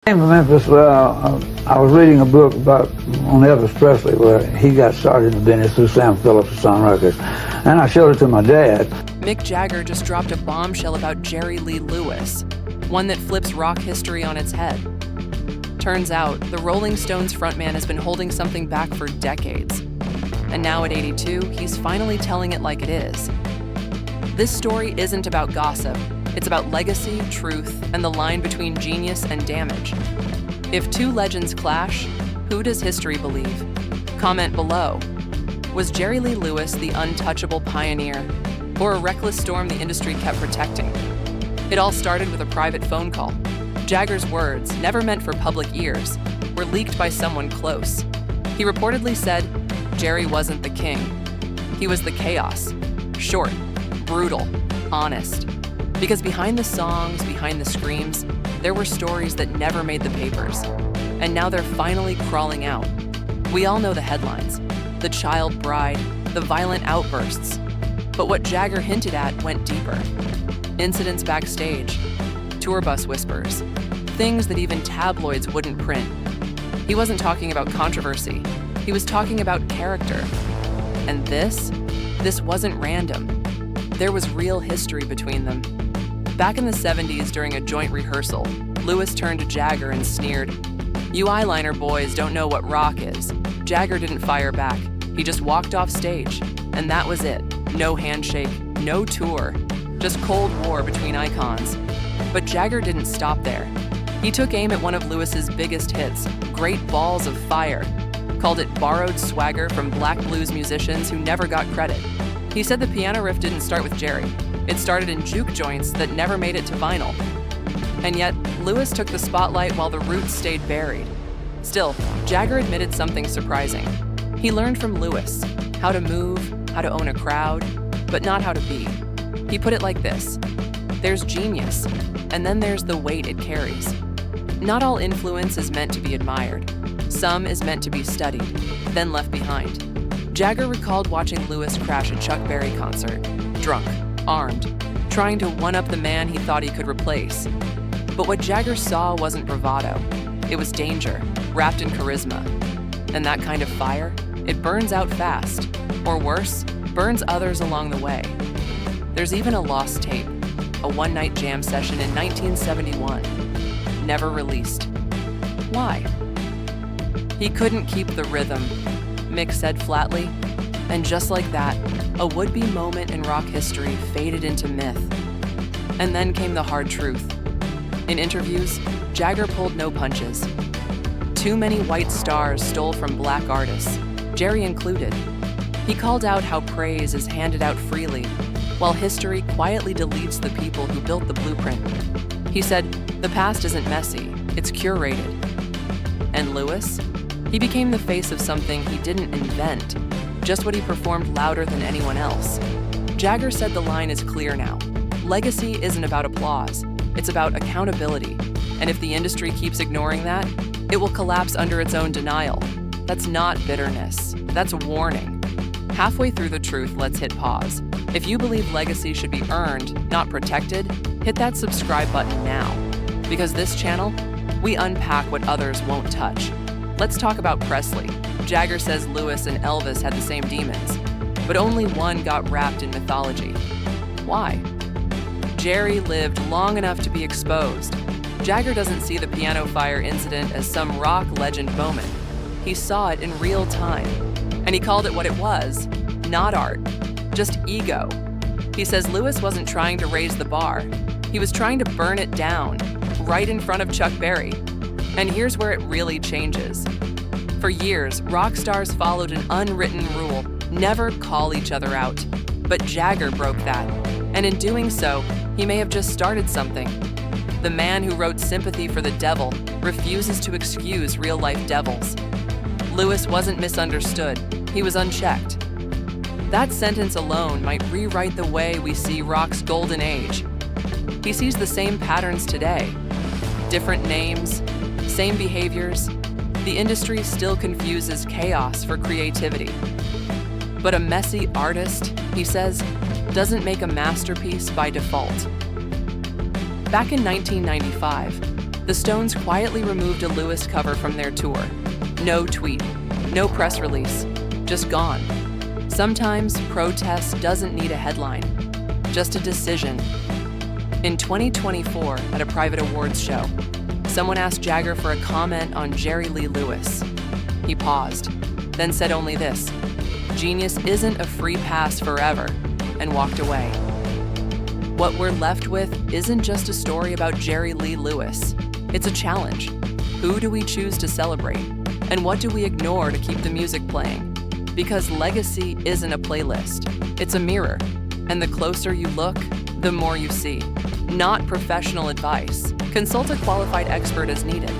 Came to Memphis. I was reading a book on Elvis Presley where he got started in the business through Sam Phillips of Sun Records, and I showed it to my dad. Mick Jagger just dropped a bombshell about Jerry Lee Lewis, one that flips rock history on its head. Turns out, the Rolling Stones frontman has been holding something back for decades, and now at 82, he's finally telling it like it is. This story isn't about gossip. It's about legacy, truth, and the line between genius and damage. If two legends clash, who does history believe? Comment below. Was Jerry Lee Lewis the untouchable pioneer, or a reckless storm the industry kept protecting? It all started with a private phone call. Jagger's words, never meant for public ears, were leaked by someone close. He reportedly said, Jerry wasn't the king. He was the chaos. Short, brutal, honest. Because behind the songs, behind the screams, there were stories that never made the papers. And now they're finally crawling out. We all know the headlines. The child bride, the violent outbursts. But what Jagger hinted at went deeper. Incidents backstage, tour bus whispers, things that even tabloids wouldn't print. He wasn't talking about controversy. He was talking about character. And this wasn't random. There was real history between them. Back in the 70s, during a joint rehearsal, Lewis turned to Jagger and sneered, "You eyeliner boys don't know what rock is." Jagger didn't fire back. He just walked off stage, and that was it. No handshake, no tour, just Cold War between icons. But Jagger didn't stop there. He took aim at one of Lewis's biggest hits, Great Balls of Fire, called it borrowed swagger from black blues musicians who never got credit. He said the piano riff didn't start with Jerry. It started in juke joints that never made it to vinyl. And yet, Lewis took the spotlight while the roots stayed buried. Still, Jagger admitted something surprising. He learned from Lewis how to move, how to own a crowd, but not how to be. He put it like this: there's genius, and then there's the weight it carries. Not all influence is meant to be admired. Some is meant to be studied, then left behind. Jagger recalled watching Lewis crash a Chuck Berry concert, drunk, armed, trying to one-up the man he thought he could replace. But what Jagger saw wasn't bravado. It was danger, wrapped in charisma. And that kind of fire, it burns out fast, or worse, burns others along the way. There's even a lost tape, a one-night jam session in 1971, never released. Why? He couldn't keep the rhythm, Mick said flatly, and just like that, a would-be moment in rock history faded into myth. And then came the hard truth. In interviews, Jagger pulled no punches. Too many white stars stole from black artists, Jerry included. He called out how praise is handed out freely, while history quietly deletes the people who built the blueprint. He said, the past isn't messy, it's curated. And Lewis? He became the face of something he didn't invent, just what he performed louder than anyone else. Jagger said the line is clear now. Legacy isn't about applause, it's about accountability. And if the industry keeps ignoring that, it will collapse under its own denial. That's not bitterness, that's warning. Halfway through the truth, let's hit pause. If you believe legacy should be earned, not protected, hit that subscribe button now. Because this channel, we unpack what others won't touch. Let's talk about Presley. Jagger says Lewis and Elvis had the same demons, but only one got wrapped in mythology. Why? Jerry lived long enough to be exposed. Jagger doesn't see the piano fire incident as some rock legend moment. He saw it in real time, and he called it what it was, not art, just ego. He says Lewis wasn't trying to raise the bar. He was trying to burn it down, right in front of Chuck Berry. And here's where it really changes. For years, rock stars followed an unwritten rule, never call each other out. But Jagger broke that, and in doing so, he may have just started something. The man who wrote Sympathy for the Devil refuses to excuse real-life devils. Lewis wasn't misunderstood, he was unchecked. That sentence alone might rewrite the way we see rock's golden age. He sees the same patterns today. Different names, same behaviors. The industry still confuses chaos for creativity. But a messy artist, he says, doesn't make a masterpiece by default. Back in 1995, The Stones quietly removed a Lewis cover from their tour. No tweet, no press release, just gone. Sometimes protest doesn't need a headline, just a decision. In 2024, at a private awards show, someone asked Jagger for a comment on Jerry Lee Lewis. He paused, then said only this: "Genius isn't a free pass forever," and walked away. What we're left with isn't just a story about Jerry Lee Lewis. It's a challenge. Who do we choose to celebrate? And what do we ignore to keep the music playing? Because legacy isn't a playlist. It's a mirror. And the closer you look, the more you see. Not professional advice. Consult a qualified expert as needed.